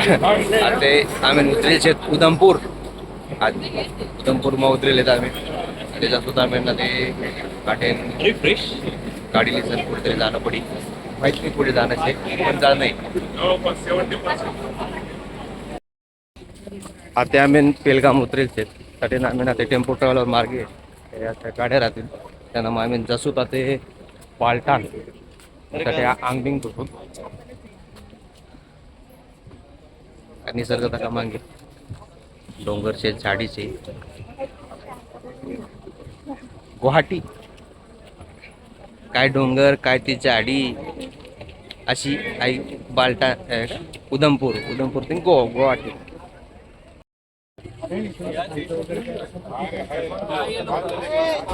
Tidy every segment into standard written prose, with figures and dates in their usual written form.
ते आम्ही उतरेल शेत उधमपूर उधमपूरमा उतरेल आम्ही त्याच्यातून आम्ही ना ते गाठेन फ्रेश गाडीने सर कुठेतरी जाणं पडी माहित नाही पुढे जाण्याचे पण जाणं नाही. आता आम्ही पेलगाम उतरेल शेत साठी आम्ही ना ते टेम्पो ट्रॅव्हलर मार्गे गाड्या राहतील त्यांना मग आम्ही जसू ते पालटान त्यासाठी आंगबिंग करतो आणि निसर्ग का मागे डोंगरचे झाडीचे गुवाहाटी काय डोंगर काय ती झाडी अशी आई बालटा उधमपूर ते गुवाहाटी.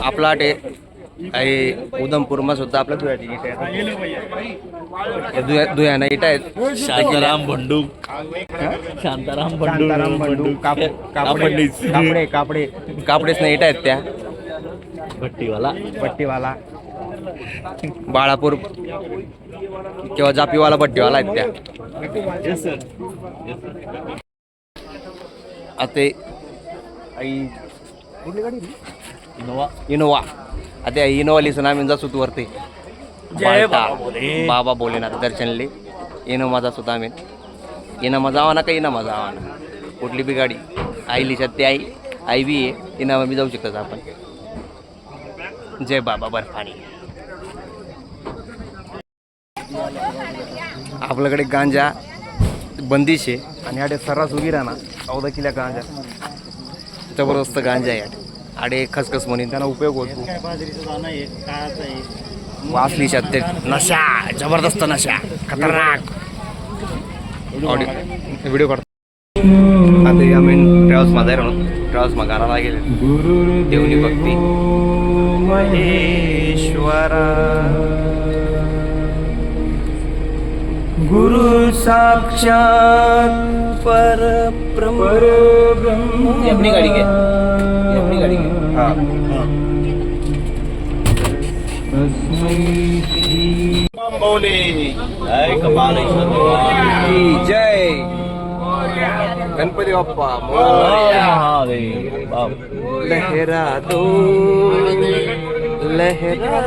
आपला डे आहे उधमपूरमा सुद्धा आपला दुयाना इट आहेत शांताराम बंडू कापडेच नाही इट आहेत त्या भट्टीवाला बाळापूर किंवा जापीवाला भट्टीवाला आहेत त्या. आता आई इनोवा आता इनोवा लिसन आम्ही जासूत वरती बाबा भोलेनाथ दर्शनले इनोमा जासूत आम्ही इनामा जावा ना का इनामा जावा ना कुठली बी गाडी आई लिशात ते आई बी आहे इनामा बी जाऊ शकतात आपण. जय बाबा बर्फानी. आपल्याकडे गांजा बंदिश आहे आणि आडे सर्रास उभी राहणार 14 किलो गांजा जबरदस्त गांजा आहे आडे खसखस म्हणून त्यांना उपयोग होतो. वासली ते नशा जबरदस्त नशा खतरनाक व्हिडिओ काढतो. आता आम्ही ट्रॅव्हल्स मध्ये राहून ट्रॅव्हल्स मागायला गेले देवनी भक्ती महेश्वरा गुरु साक्षात परब्रह्म. अपनी गाड़ी के हाँ जय गणपती बाप्पा लहरा दो लहरा.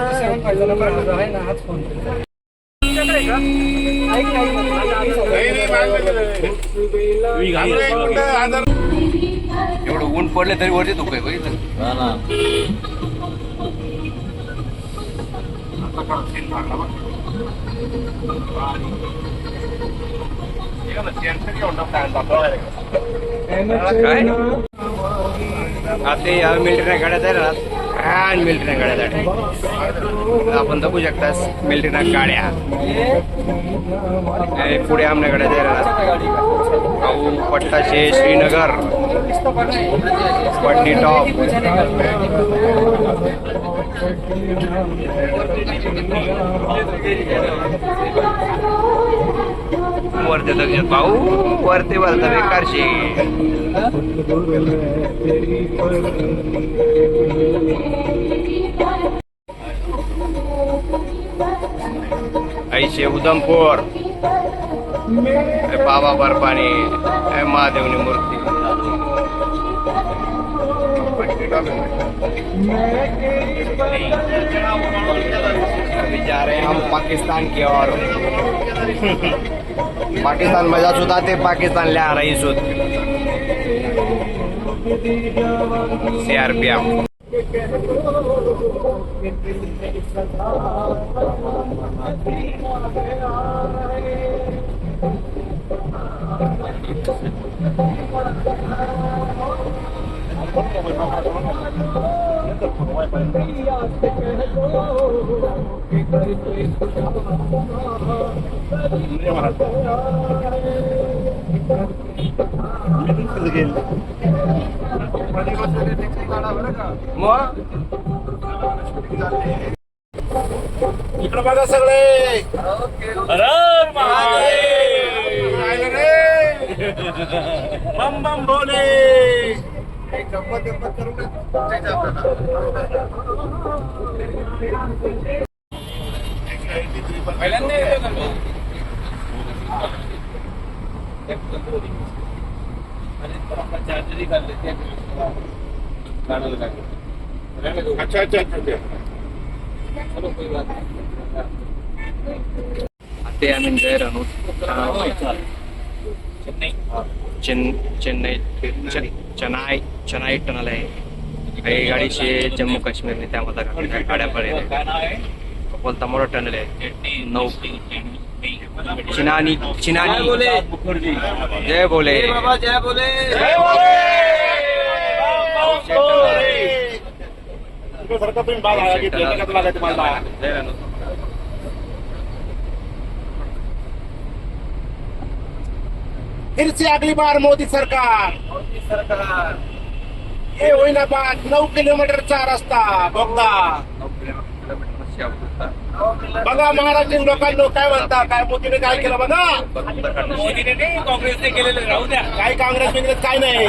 एवढं ऊन पडले तरी वरती धुकं आहे बघितलं. आता या मिलिटरी गाड्या तयार मिलिटरी गाड्या आपण बघू शकता मिलिटरी गाड्या पुढे आमच्या गाड्या तयार पट्टाशे श्रीनगर पटनी टॉप वरते दक्षिण भाऊ वरते वरता बेकारशी ऐशे उधमपूर बाबा बर्फानी महादेवनी मूर्ती. अभी जा रहे हैं हम पाकिस्तान की ओर. पाकिस्तान मजा सुधा ते पाकिस्तान ले आ रही सुध CRPF. इकडे बघा सगळे. बम बम भोले. अच्छा अच्छा अच्छा अच्छा ते आम्ही गैर अनुट चेन्नई चेन्नई चेन्नई टनल आहे काही गाडीचे जम्मू काश्मीर त्यामध्ये गाड्या पडल्या बोलता मोठा टनल आहे 9 चिनानी चिनानी जय बोले बाबा जय बोले सरकार तुम्ही बाहेर आला की का तुला तुम्हाला फिर से अगली बार मोदी सरकार ये होईना बात 9 किलोमीटरचा रस्ता बोगदा बघा महाराष्ट्रीयन लोकांना काय म्हणता काय मोदीने काय केलं बघा मोदीने नाही काँग्रेसने केलेलं राहू द्या काय काँग्रेस बिंग्रेस काय नाही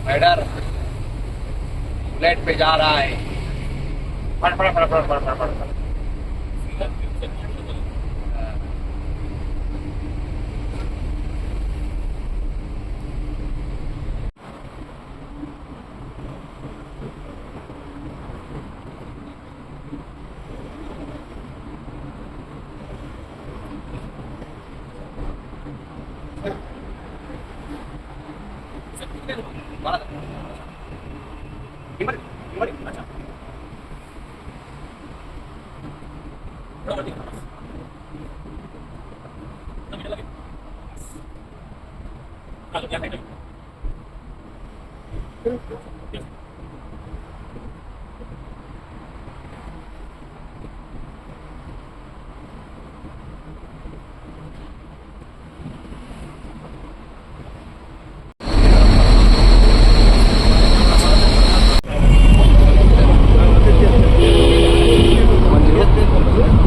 राइडर बुलेट पे जा रहा है फट फट फट फट फट फट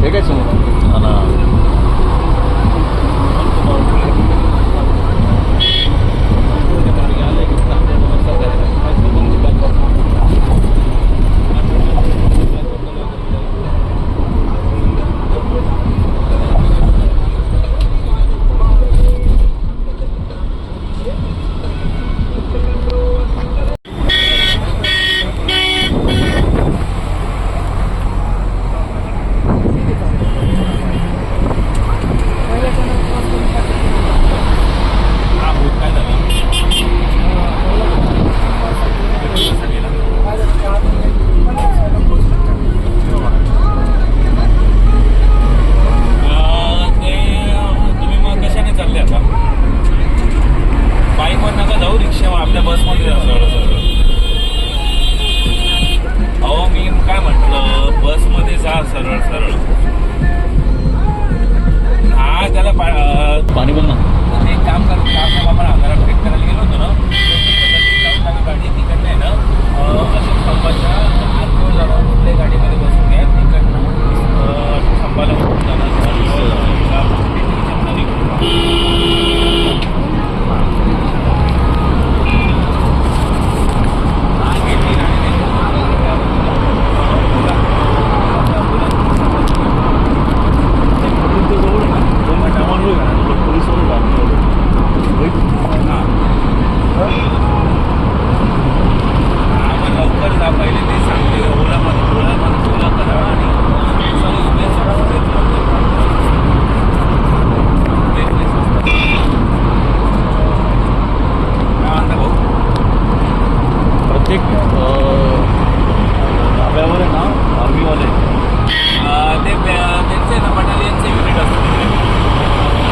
हे काय समोर पाणी पण ना एक काम करतो आपण आधार अपडेट करायला गेलो होतो ना गाडी तिकडनं आहे ना अशोक स्तंभाच्या आतवर जाणार कुठल्याही गाडीमध्ये बसून घ्या तिकडनं स्तंभाला उठून जाणार धाब्यावर आहे ना आर्मीवाले त्यांचे ना बटालियनचे युनिट असतात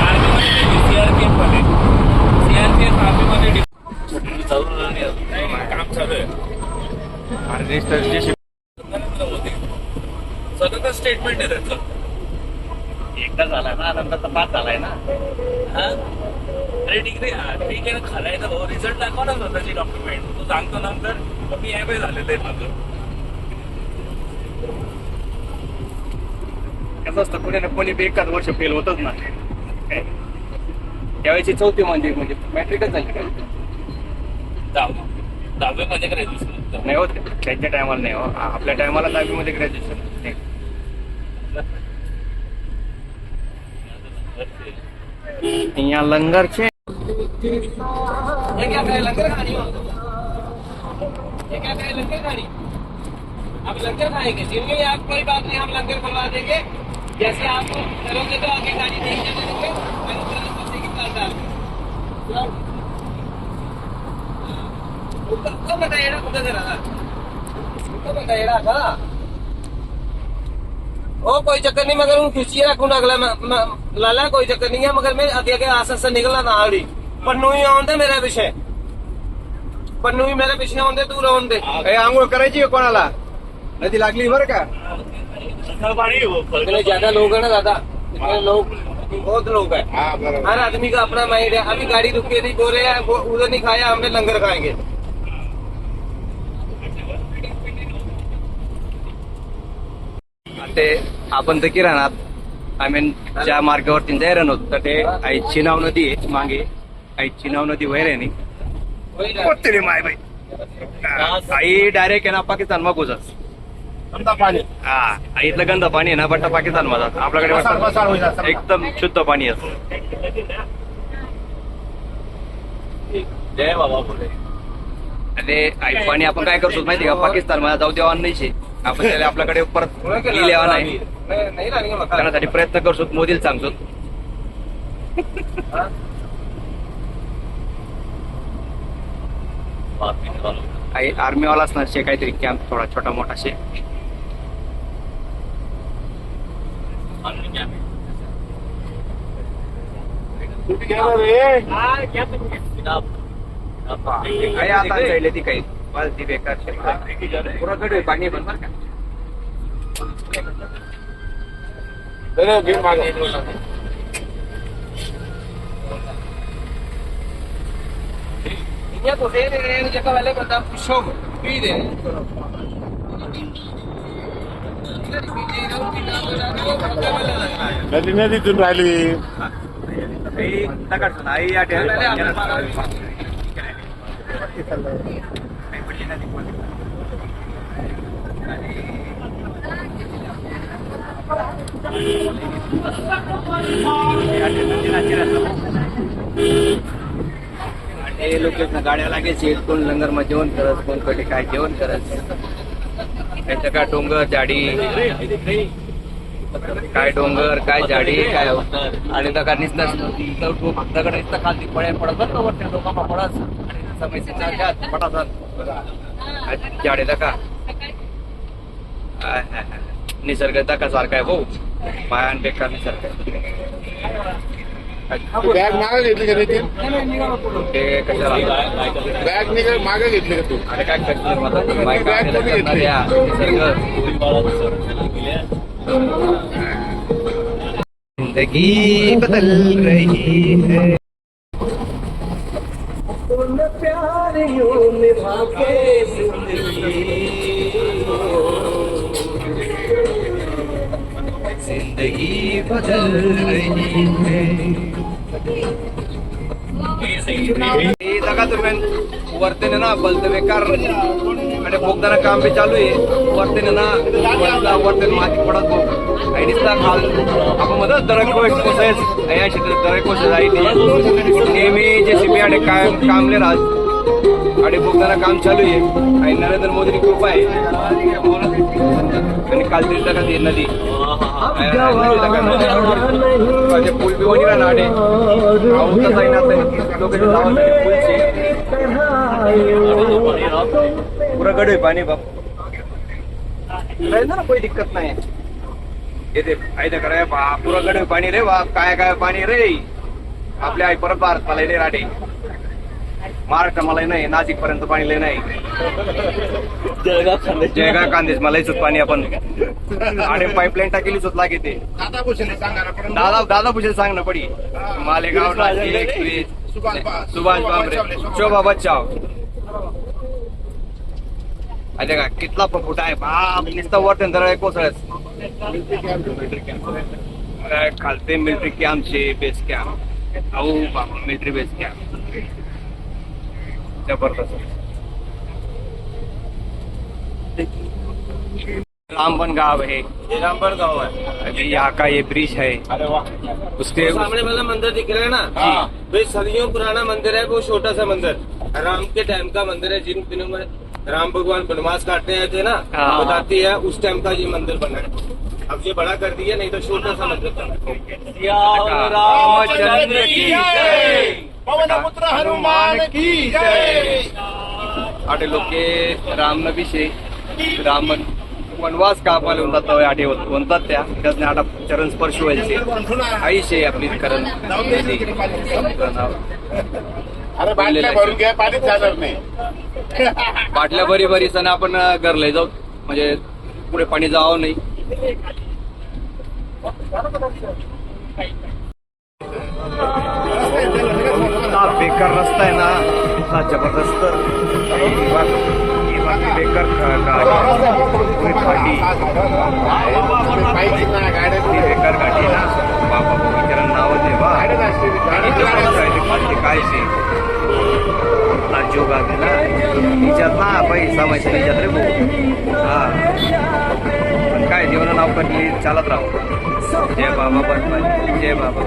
आर्मीमध्ये सीआरपीएफ मध्ये सीआरपीएफ आर्मीमध्ये काम चालू आहे स्वतंत्र स्टेटमेंट आहे त्याचं एकदा झाला ना नंतर तर 5 झालाय ना हा अरे डिग्री ठीक आहे ना खालायचं भाऊ रिझल्ट दाखव ना स्वतःची डॉक्युमेंट तू सांगतो नंतर मी एम ए झालेलं आहे माझं कसं असतं कोणी ना कोणी बी एखाद वर्ष फेल होतच ना त्यावेळेची 4थी म्हणजे मॅट्रिकच झाली काय 10वी मध्ये ग्रॅज्युएशन नाही होत त्यांच्या टायमाला नाही हो आपल्या टायमाला 10वी मध्ये ग्रॅज्युएशन અહીંયા લંગર છે. ये क्या कहे लंगर खानी हो? ये क्या कहे लंगर खानी? आप लंगर खाएंगे? दिन में आप कोई बात नहीं, हम लंगर खुलवा देंगे. जैसे आप करोगे तो आगे गाड़ी नहीं जाने देंगे. मैंने तुरंत बच्चे की पास डाल कब बताइए ना, खुद से रहा कब बताइए ना था. ओ कोई चक्कर नहीं, मगर हूँ खुशी रखूंगा अगला लाला, कोई चक्कर नहीं है, मगर मैं अगे अगे आस से निकलना ना आड़ी पन्नू ही आउंदे मेरा विषय, पन्नू ही मेरे पिछले आउंदे, तू राहून दे. आंघोळ करायची आहे कोणाला? नदी लागली बरं का? इतने ज्यादा लोग है ना दादा, इतने लोग, बहुत लोग है. हा बरोबर. हर आदमी का अपना माइंड है. अभी गाड़ी रुकी थी, बोल रहे हैं वो उधर नहीं खाया, हमने लंगर खाएंगे. ते आपण तर किराणात आय मीन ज्या मार्गावरती जायरण होत तर ते आई चिनाव नदी आहे मागे, आई चिनाव नदी वैर कोणतरी माय बाई आई डायरेक्ट आहे ना पाकिस्तान मग घुसत. समजा पाणी हा आई इथलं गंध पाणी आहे ना बट्टा पाकिस्तान मध्ये आपल्याकडे मसाल मसाल होईल असं. एकदम शुद्ध पाणी असतं. जय बाबा बोले. आणि आई पाणी आपण काय करतो माहिती का, पाकिस्तान मध्ये जाऊ देवा नाहीचे आपण त्याला आपल्याकडे परत लिहिलेवा नाही, नहीं लाएंगे मकान. करण्यासाठी प्रयत्न करतो, मोदीला सांगतो. आई आर्मीवाला असणार शे काहीतरी कॅम्प थोडा छोटा मोठा शे. कुठे गेला रे? काही आता चढले ती काही ती बेकार शे. पुरा गड आहे, पाणी पण बरं का. अरे घे मागे. Ya pues ya que vale contar show, pide. नदी नदीतून राहिली. आई दगड आई या लोक गाड्या लागायची, कोण लंगर मध्ये जेवण करत, कोण कडे काय जेवण करत. त्याचं काय डोंगर झाडी, काय डोंगर काय झाडी काय आणि दगड नुसतं दगड नुसतं खालती पड्या पडत बरं का वरती लोकांना पडत समय पडतात झाडे दका. निसर्ग दका सारखा आहे भाऊ, मायान बेकार निसर्ग आहे. बॅग मागे घेतली का नितीन? ते कशाला बॅग निघाल मागे घेतली का तू? अरे काय करणार मला बॅग कमी घेतली. निसर्ग जिंदगी बदल रही है. जिंदगी बदल रही है. तुम्ही वरतेने ना बलते बेकार आणि बोगदाना काम बी चालू आहे. वरतेने ना वरते माती पडत भाऊ आणि नुसता खाल आपण म्हणत दरक कोसळेच या क्षेत्रात दरक कोसळ जाईल नेहमी जे सीबी आणि कामले राहत आणि बोगदाना काम चालू आहे आणि नरेंद्र मोदींनी कृपा आहे आणि कालची का ती नदी पूल बी वणी राहणार पूरा गड आहे पाणी बाप ना कोई दिक्कत नाही येते फायदा कराय बा पुरा गड आहे पाणी रे बा काय काय पाणी रे आपल्या आई परत भारत मला रे राडे महाराष्ट्र मला नाही नाशिक पर्यंत पाणी लय नाही जळगाव कांदेश मला पाणी आपण आणि पाईपलाईन टाकेली सुद्धा लागे ते दादा भूषण सांगा ना. पण दादा भूषण सांग ना पडी मालेगाव नाशिक सुभाष बाबरे शोभा बच्चाव अरे का कितला फुट आहे बाप नुसतं वरतून जरा कोसळत खालते मिलिटरी कॅम्पचे बेस कॅम्प अहो बाबा मिलिटरी बेस कॅम्प जबरदस्त. रामबन गांव है, ये रामबन गाँव है। अभी यहाँ का ये ब्रिज है, अरे वाह। उसके सामने वाला मंदिर दिख रहा है ना, हाँ। वे सदियों पुराना मंदिर है। वो छोटा सा मंदिर राम के टाइम का मंदिर है। जिन दिनों में राम भगवान वनवास काटने आए थे ना, हाँ। बताती है उस टाइम का ये मंदिर बना है। अब ये बड़ा कर दिया, नहीं तो छोटा सा मंदिर था। रामचंद्र की जय, पवनपुत्र हनुमान की जय। आटे लोक रामनभिषे राम वनवास कापाले म्हणतात आटे म्हणतात त्याने आता चरण स्पर्श व्हायचे आईश आहे आपली करण अरे बाटल्या भरून घ्या, पाणीच जाणार नाही. बाटल्या बरी बरी सण आपण घरला जाऊ म्हणजे पुढे पाणी जावं नाही. इतना बेकार रास्ता है ना, इतना जबरदस्त बेकार पूरी खाटी पाहिजे ना गाड्या. बेकार गाडी ना बाबा बिचारा नाव दे बा खालती काय से जोग आहे ना तिच्यात ना पैसा माहिती तिच्यात रे भाऊ. हा पण काय जीवन नाव करली चालत राहू. जय बाबा बनपाई, जय बाबा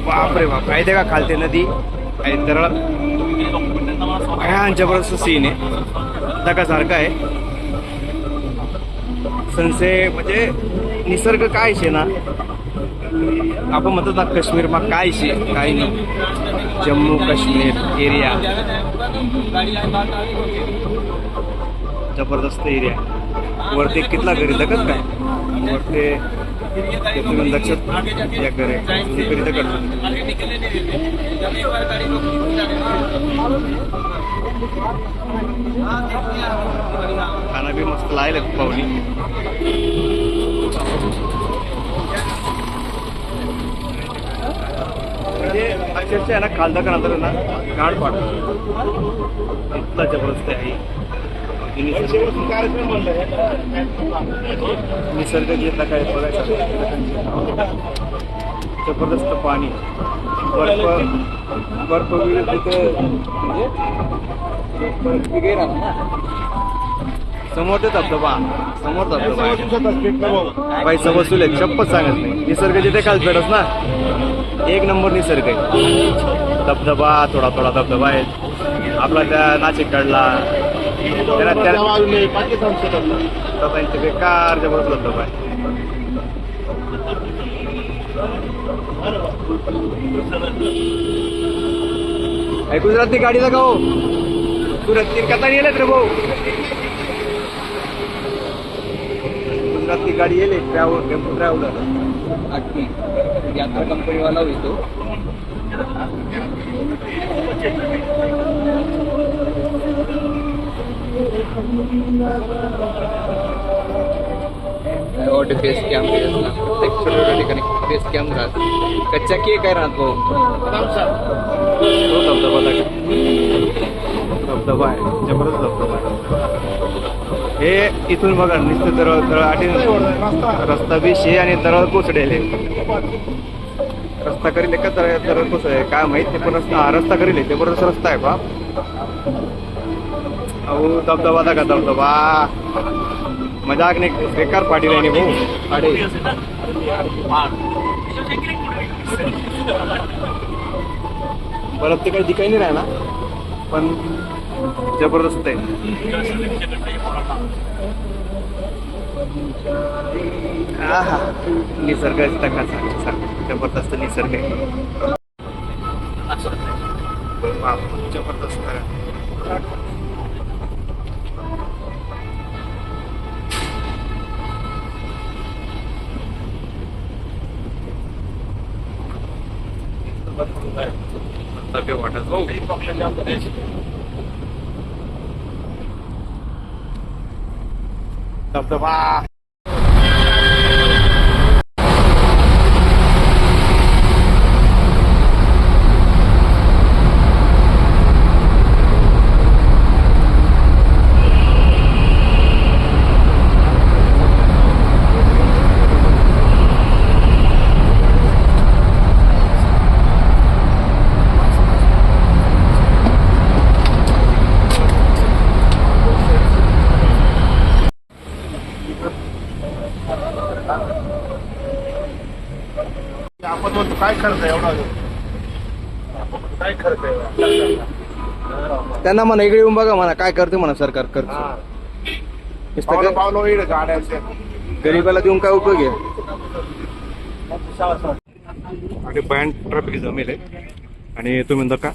बापरे बाप काय ते का खालते नदी काही तर भयान जबरदस्त सीन आहे. धकासारखं आहे. सनसे म्हणजे निसर्ग काय शे ना, आपण म्हणतो ना काश्मीर मा काय शे काही नाही. जम्मू काश्मीर एरिया जबरदस्त एरिया. वरती कितला घरी दगत काय वरते तुम्ही लक्षात या करे करीत करतो. खाना भी मस्त लायला पावली. म्हणजे अक्षरशः आहे ना खालदा का नंतर ना गाड पाडतो इतका जबरदस्त आहे. निसर्ग घेतला काय बघायचा जबरदस्त पाणी बर्फ तिथे समोर ते धबधबा समोर धबधबा पैसा वसूल आहे. शपथ सांगत नाही. निसर्ग जिथे काल भेटत ना एक नंबर निसर्ग आहे. धबधबा थोडा थोडा धबधबा आहे आपला त्या नाशिककडला त्यांचे बेकार जबरदस्त धबधबा आहे. गुजरातची गाडी लगाओ. गुजरातची कथा येलेत रे भाऊ. गुजरातची गाडी येले ट्रॅव्हल टेम्पो ट्रॅव्हलर आखी यात्रा कंपनी वाला होतो. फेस कॅम प्रत्येक छोट्या ठिकाणी फेस कॅम राहत. कच्चा केक आहे राहतो. धबधबा धबधबा आहे जबरदस्त धबधबा आहे. हे इथून बघा नुसतं तळ आठी रस्ता बी शे आणि तळ कोसडेले. रस्ता करील का तळ कोसळे काय माहित नाही पण रस्ता करील ते बरोबर रस्ता आहे बा. अहो धबधबा दाखा धबधबा मजाक नाही. बेकार पाठी राहिली भाऊ. अरे बरं ते काही दिखाई नाही राहिला पण जबरदस्त आहे. हा निसर्ग कसा जबरदस्त निसर्ग आहे. जबरदस्त वाटत धबधबा. काय खर्च आहे एवढा काय खर्च आहे त्यांना म्हणा इकडे येऊन बघा म्हणा काय करते म्हणा सरकार खर्च नुसतं पावलं येईल गाड्यांचे गरीबाला देऊन काय उपयोग आहे. आणि बँड ट्रॅफिक जमेल आहे आणि तुम्ही म्हणता का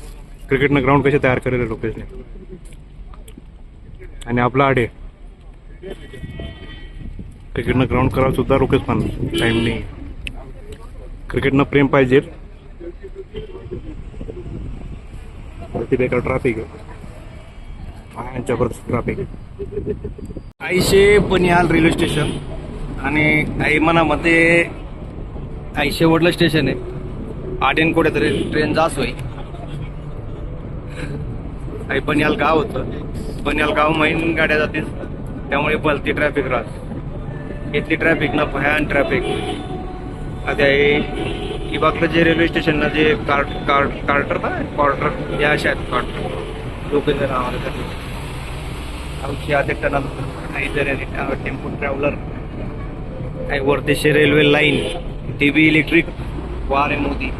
क्रिकेटनं ग्राउंड कसे तयार करेल लोकेशने आणि आपला आडे क्रिकेटनं ग्राउंड करायला सुद्धा लोकेश पण टाइम नाही. क्रिकेटनं प्रेम पाहिजे ती बेकार ट्रॅफिक आहे जबरदस्त ट्रॅफिक. आईशे बनिहाल रेल्वे स्टेशन आणि आई मनामध्ये आई शेवटलं स्टेशन आहे. आडेन कुठेतरी ट्रेन जास होई. आई बनिहाल गाव होतं. बनिहाल गाव मैन गाड्या जातील त्यामुळे भलती ट्रॅफिक राहत. इथली ट्रॅफिक ना भयान ट्रॅफिक. आता इबागलं जे रेल्वे स्टेशनला जे कार्टर ना क्वार्टर या अशा आहेत क्वार्टर लोक जर आम्हाला आमची आदित्यना टेम्पो ट्रॅव्हलर आहे. वरदेशी रेल्वे लाईन ती बी इलेक्ट्रिक वार आहे मोदी.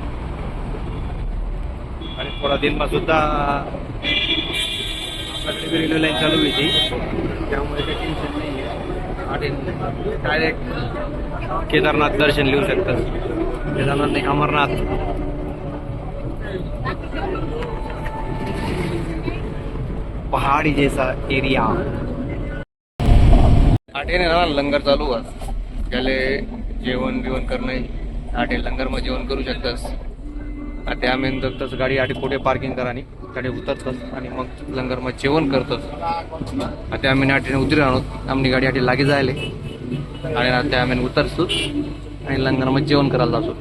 आणि थोडा दिनमा सुद्धा आपल्याकडे रेल्वे लाईन चालू होती त्यामुळे काही टेन्शन नाही आहे. आणि डायरेक्ट केदारनाथ दर्शन लिहू शकतात. केदारनाथ नाही अमरनाथ. पहाड़ी जैसा एरिया. आठेने ना लंगर चालू आहे. त्याले जेवण बिवण करणं आठे लंगरमध्ये जेवण करू शकतास. आता आम्ही तसं गाडी आठी कुठे पार्किंग करा आणि गाडी उतरतोस आणि मग लंगरमध्ये जेवण करतोस. आता आम्ही आठेने उतरी आणत आमची गाडी आठी लागी जायले आणि आता आम्ही उतरतोच आणि लंगरमध्ये जेवण करायला जातो.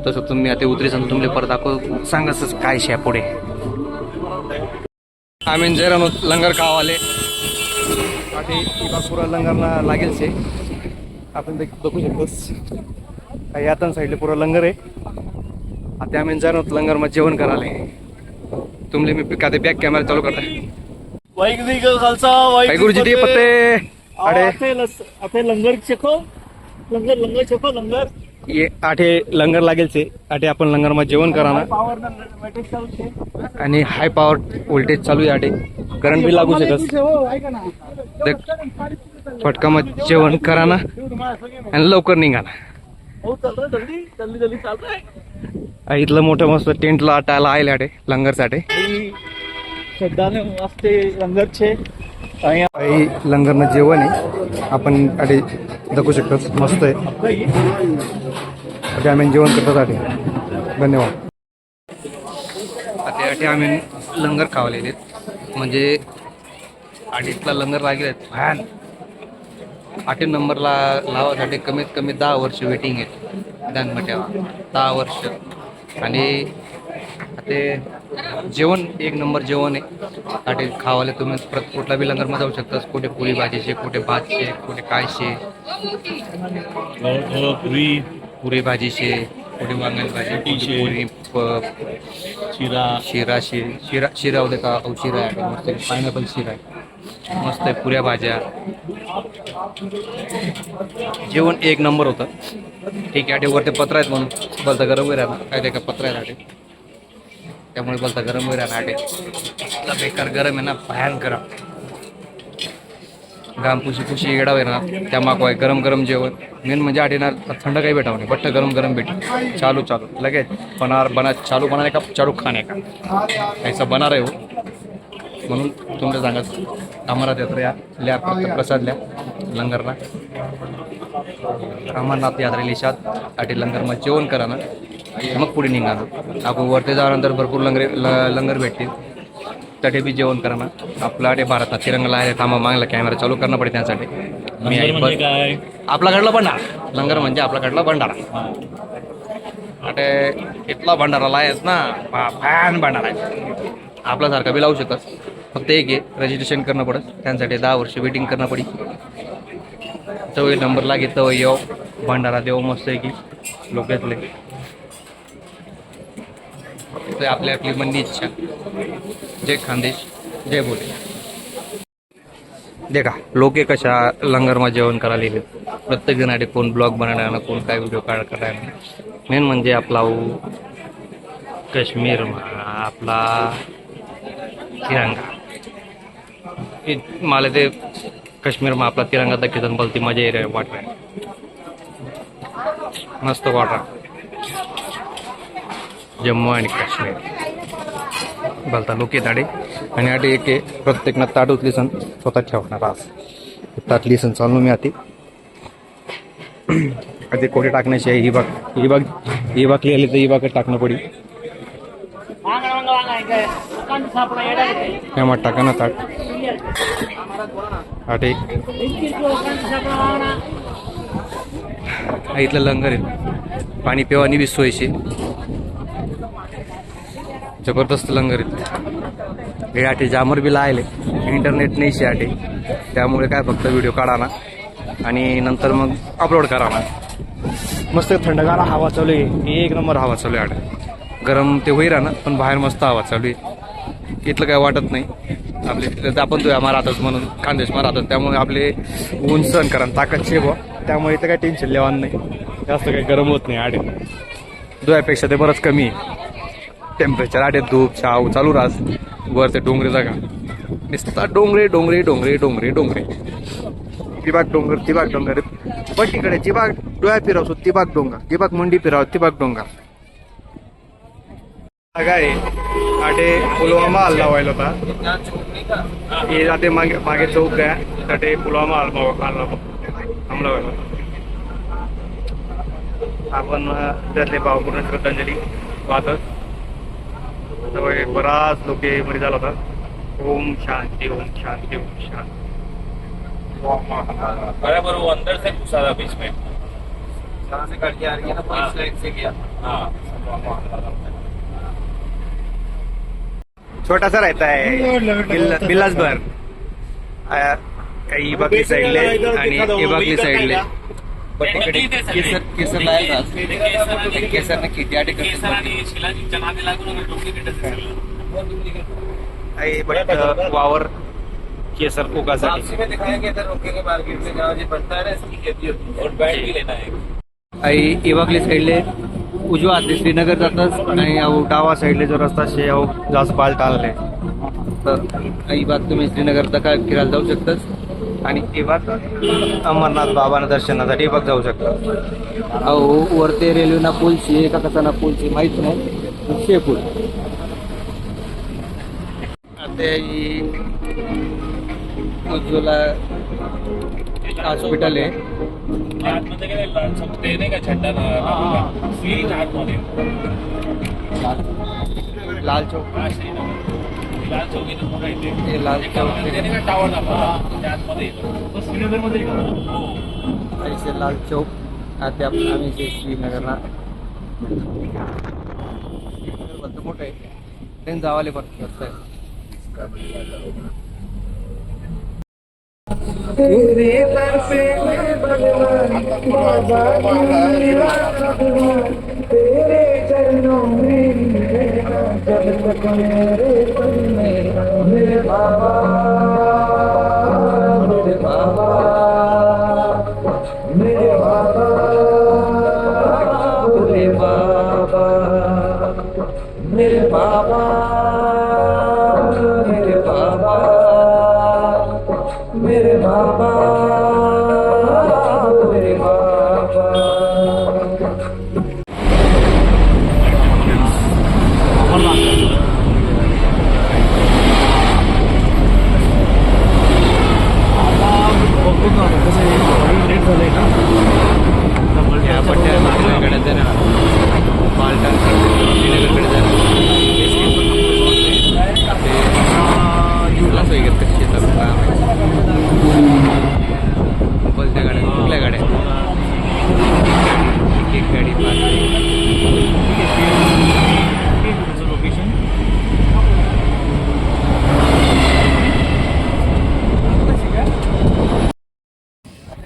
तसं तुम्ही आता उतरी सांगतो तुम्हाला परत दाखव सांगाच काय शे पुढे. आम्ही जैरानो लंगर खावाले आधी पुरा लंगरला लागेल शे आपण ते बघू शकतोस. यातन साईडला पुरा लंगर आहे. आता आम्ही जैरानो लंगरमध्ये जेवण करायला तुमले मी का बॅक कॅमेरा चालू करता. वाहिगुरु जी दे पत्ते अडे लंगर चेको लंगर चेको लंगर ये आठे लंगर लागेल से आठे आपण लंगरमध्ये जेवण करा ना आणि हाय पॉवर व्होल्टेज चालू आहे. आठे करंट बी लागू शकत. फटकामध्ये जेवण करा ना आणि लवकर निघा ना. इथलं मोठं मस्त टेंटला टायला आले आठे लंगरसाठी लंगरचे लंगरनं जेवण आहे आपण आठे दाखवू शकतो. मस्त आहे. आम्ही जेवण करतात आठे. धन्यवाद. आता आम्ही लंगर खावलेले म्हणजे आठीतला लंगर लागले आहेत भयान. 8 नंबरला लावासाठी कमीत कमी 10 वर्ष वेटिंग आहे. दानमट्यावा 10 वर्ष. आणि ते जेवण 1 नंबर जेवण आहे. आठे खावाले तुम्ही कुठला बी लंगरमा जाऊ शकतास. कुठे पुरी भाजीचे कुठे भातशे कुठे कायशे पुरी भाजीशे कुठे वांगण भाजी पुरी शिरा होते का शिरा आहे. मस्त पायनॅपल शिरा आहे. मस्त आहे. पुऱ्या भाज्या जेवण 1 नंबर होतं. ठीक आहे. वरती पत्र आहेत म्हणून बोलता गरम वगैरे राहणार काय ते का पत्र आहेत आटे त्यामुळे बोलता गरम वगैरे राहणार आटे बेकार गरम आहे ना भयान गरम. घाम पुशी येडाव आहे ना त्या मागो आहे. गरम गरम जेवण मेन म्हणजे आठेना थंड काही भेटावं नाही. बट्ट गरम गरम भेट चालू लगेच बना चालू बनाने का चालू खाने का ऐसा बना रहे हो. म्हणून तुमचं सांगत अमरनाथ यात्रा लिया प्रसाद लिया लंगरला अमरनाथ यात्रा लिशात आठी लंगरमध्ये जेवण करा ना मग पुढे निघा ना. आपण वरती जाल्यानंतर भरपूर लंगर भेटतील तटे बी जेवण करा ना. आपला आठे भारतात तिरंगा आहे थांबा मागला कॅमेरा चालू करणं पडे त्यासाठी. मी आपल्याकडला भंडारा लंगर म्हणजे आपल्याकडला भंडारा. आटे इथला भंडारा लायच ना फॅन भंडारा आहे. आपल्यासारखा बी लावू शकत. फक्त एक आहे रजिस्ट्रेशन करणं पडत त्यांसाठी 10 वर्ष वेटिंग करणं पडी. चवळी नंबर लागे तव येऊ भंडारा देव मस्त आहे की लोक येतले. आपली आपली मंदी इच्छा. जय खानदेश जय बोले. देखा लोके कशा लंगरमा जेवण करायला प्रत्येक जण कोण ब्लॉग बनवणार कोण काय व्हिडिओ करायला मेन म्हणजे आपला काश्मीर आपला तिरंगा मला ते काश्मीरमा आपला तिरंगा दाखवतात बोलती मजा येईल वाटत मस्त वाटत जम्मू आणि काश्मीर बोलता लोक येताडे आणि आटे एक प्रत्येकना ताट उचली सण स्वतः ठेवणार आज ताटली सण चालू मी आती कधी कोठे टाकण्याची आहे ही बाग लिहिली तर ही बाग टाकणं पडी मग टाका ना ताट आठ एक इथलं लंगर आहे पाणी पिवानी बी सोयशी जबरदस्त लंगर आहेत हे आटे जामर बी लायले इंटरनेट नाही आटे त्यामुळे काय फक्त व्हिडिओ काढा ना आणि नंतर मग अपलोड करा ना मस्त थंडगार हवा चालू आहे एक नंबर हवा चालू आहे आटे गरम ते होई ना पण बाहेर मस्त हवा चालू आहे इथलं काय वाटत नाही आपले तिथलं आपण तो मारातच म्हणून खानदेश मारातच त्यामुळे आपले ऊन सहन करा ताकद शे बुवा त्यामुळे इथं काही टेन्शन लेवान नाही जास्त काही गरम होत नाही आडे धुयापेक्षा ते बरंच कमी आहे टेम्परेचर आडे धूप छाव चालू राहत वर ते डोंगरे जागा नुसता डोंगरे डोंगरे डोंगरे डोंगरे डोंगरे तिबाग डोंगर तिबाग डोंगर पण तिकडे जिबाग डोळ्या फिरवतो तिबाग डोंगर जिबाग मंडी फिराव तिबाग डोंगर काय आटे पुलवामा हल्ला व्हायला होता हे जाते मागे मागे चौक आहे त्याटे पुलवामा हमला व्हायला होता आपण त्यातले भावपूर्ण श्रद्धांजली वाहतच बराच लोक मध्ये झाला होता ओम शांती ओम शांती ओम शांती बराबर वो अंदर से घुसा था बीच में जहाँ से गाड़ी आ रही है ना पुलिस लाइन से गया हाँ छोटा सा रहता है बिलासभर काही बागली साईडले आणि हे बागली साईडले केसर केसर लाया था केसर ने खेती आटे करते बट वावर केसर उगासाठी और बैट भी लेना है आई इवागली साईडले उजवा हाती श्रीनगर जातात आणि डावा साईडले जो रस्ता शे जास्त पाल टाळले तर ही बाग तुम्ही श्रीनगर तक फिरायला जाऊ शकतात आणि ही बाग अमरनाथ बाबांना दर्शनासाठी बाग जाऊ शकतात अहो वरते रेल्वेना पूलशी का कसा ना पूलशी माहित नाही शेपूल आता ही उज्ज्वला हॉस्पिटल आहे आतमध्ये गेले ते नाही का झेंडा आतमध्ये लाल चौक हा श्रीनगर लाल चौक इथं पुढे येते हे लाल चौक ते नाही का टावर दाखवला त्या आतमध्ये येतो श्रीनगरमध्ये हो ऐसे लाल चौक आता आम्ही जे श्रीनगरला मोठं आहे ट्रेन जावाले पडत आहे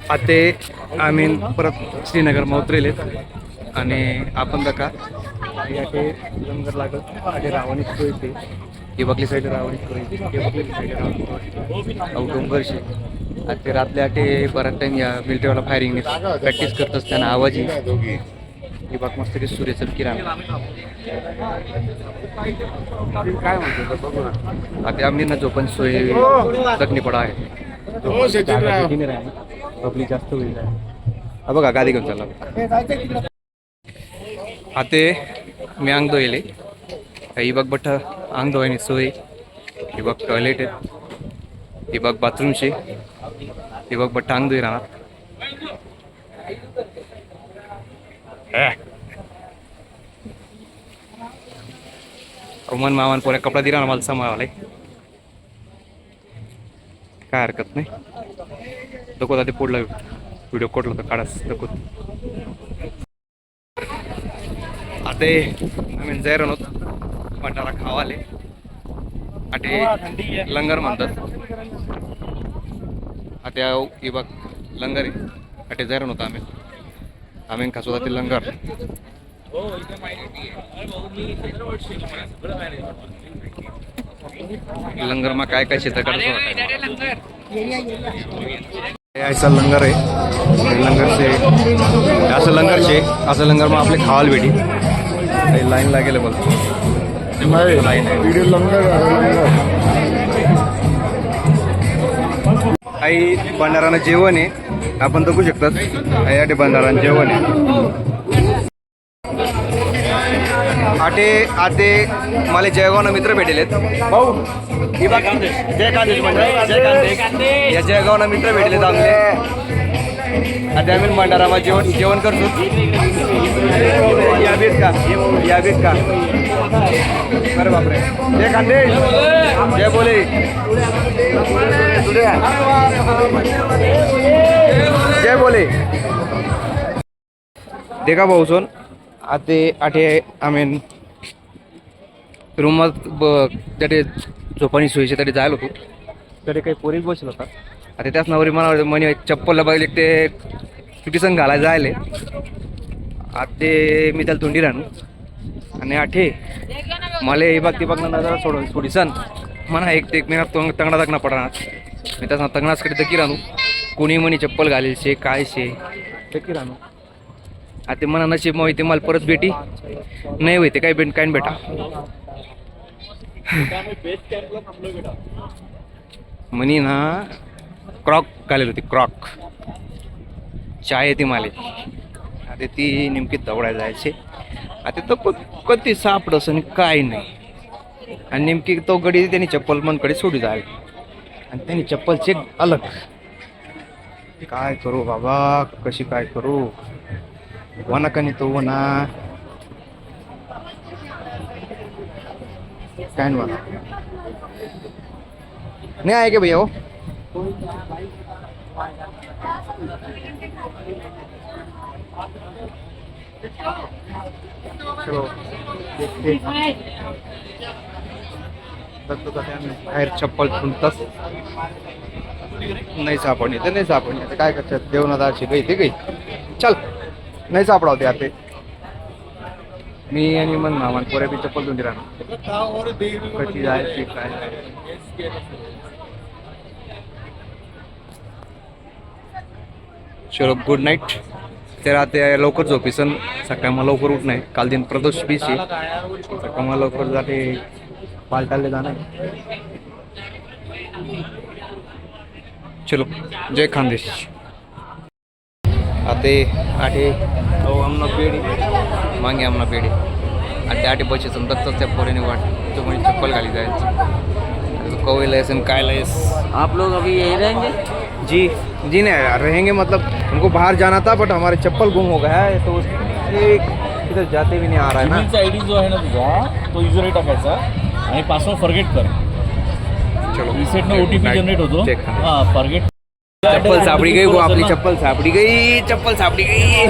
आता आम्ही परत श्रीनगरमा उतरेलेत आणि आपण बघा याचे लंगर लागत आधी रावणीच येते हे बघली साईड रावणीच हे बघली साईड रावणी डोंगरशी आता ते रातले आटे बराच टाइम या मिलिटरीवाला फायरिंग प्रॅक्टिस करत असताना आवाज ही बाग मस्त की सूर्याचं किराणा काय म्हणतो बघू ना. आता आम्ही ना जो पण सोय दखनीपडा आहे पब्लिक जास्त होईल. हा बघा गादी घेऊन चालला आते मी अंग धुयले. ही बघ बठ अंग धुवायनी सोय. ही बघ टॉयलेट आहे. ही बघ बाथरूम शे. ही बघ बठ अंग धुई राहणार. रोमन मामान पोऱ्या कपडा दिला ना मला सांभाळायला. काय हरकत नाही. दाखवता ते पुढला व्हिडिओ कोटला तर काढाच दाखवत. आता आम्ही जाय राहतो भंडारा खावाले. आटे लंगर म्हणतात. आता ही बघ लंगर आहे. आटे जाय राहतो आम्ही खास होता ते लंगर. लंगर मा काय काय शेत ऐसा लंगर आहे. लंगर से असं लंगर शे. असं लंगर मग आपले खावाल भेटी. लाईन लागेल बोलतो लाईन काही भंडारानं जेवण आहे. आपण बघू शकतात या भंडारानं जेवण आहे. आते मला जयगावना मित्र भेटेल भाऊ. जय कांदेश या जयगावना मित्र भेटले आमले. आता आम्ही भंडारामा जेवण करतो. याबीत का अरे बापरे. जय कांदेश जय बोले जय बोले. देखा भाऊ सोन आटे आम्ही रूमात त्याटे झोपानी सोयीचे तरी जायला होतो. तरी काही पोरीच बसलं होता. आता त्याच नवरी मला म्हणे चप्पलला बघले ते चुकीसन घालायला जायले. आता ते मी त्याला तोंडी राहणू आणि आठे मला हे बघ ते बघणार जरा सोडी सण म्हणा एक महिना तंगडा तंगणा पडणार. मी त्याच तंगणाचकडे दकी राहणू. कोणी म्हणे चप्पल घालेल शे काय शे दकी राहणू. आता मला नशीब मग ते मला परत भेटी नाही होते काय काय बेटा. म्हणी ना क्रॉक घालेल होती. क्रॉक चाय येते माले. आता ती नेमकी दवडायला जायचे. आता तो कधी सापडस आणि काय नाही. आणि नेमकी तो गडी त्यांनी चप्पल मनकडे सोडी जायला. आणि त्यांनी चप्पल चेक अलग. काय करू बाबा कशी काय करू. वना कनी तो वना काय वना नहीं आएगा भैया वो. चलो देखते बाहेर चप्पल तुमताच नाही सापडली तर नाही सापडली. आता काय करतात देवनादारची गई ते गई. चल नाही सापडावते आता. मी आणि मन मामान पोऱ्या बी चप्पल धुंडी राहणार. कशी जायची काय. चलो गुड नाईट. तर आता लवकर झोपीसन. सकाळी मला लवकर उठ नाही. काल दिन प्रदोष बीसी सकाळी मला लवकर जाते पालटाले जाणार. चलो जय खानदेश. आते आटे हो आमना पेढी मागे आमना पेढी. आता आटे बचे समजतच त्या पोरीने वाट तो म्हणजे चप्पल घाली जायचं. कवई लयसन काय लयस. आप लोग अभी यही रहेंगे? जी नहीं रहेंगे मतलब हमको बाहर जाना था बट हमारे चप्पल गुम हो गया है तो उसके इधर जाते भी नहीं आ रहा है ना. ईमेलचा आयडी जो आहे ना तुझा तो युजर टाकायचा आणि पासवर्ड फॉरगेट कर. चलो रिसेटनं ओटीपी जनरेट होतो. हां फॉरगेट. चप्पल सापडी गई वो आपली चप्पल सापडी गई. चप्पल सापडी गई.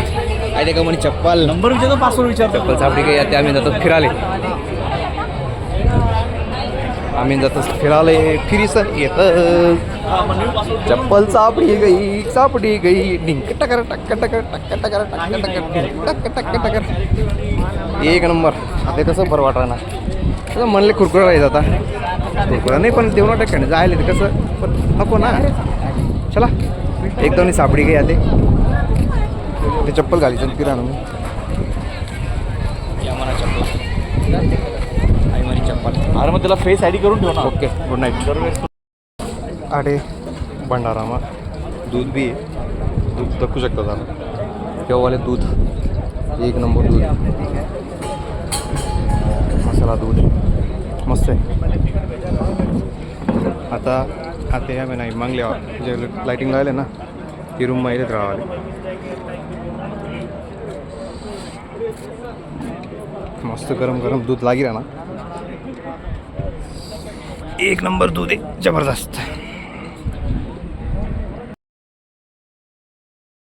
अरे का म्हणे चप्पल नंबर विचारतो पासवर्ड विचारतो. चप्पल सापडी गई. आता आम्ही जातो फिराले. आम्ही जातो फिराले फिरीसन येत. चप्पल सापडी गई डिंक टकर टक टकर टक टकर टक टकर टक टक टकर. एक नंबर. आता कसं बरं वाटणार ना. कसं म्हणले खुरकुरा राहायचं. आता खुरकुरा नाही पण तेवढा टक्क्याने जायला ते कसं पण नको ना. चला एक दोन सापडी गई आते ते चप्पल घालीचं किराणा. म्हणा चप्पल आई म्हणे चप्पल. अरे मग त्याला फेस आय डी करून ठेव ना. Okay good night. आडे भंडारामा दूध बी आहे. दूध दाखवू शकता जरा. केव्हाले दूध एक नंबर दूध. मसाला दूध आहे मस्त आहे. आता या मी नाही मागल्या जे लाईटिंग लावले ना ती रूम माहिती राहावले. मस्त गरम गरम दूध लागी ना. एक नंबर दूध आहे जबरदस्त.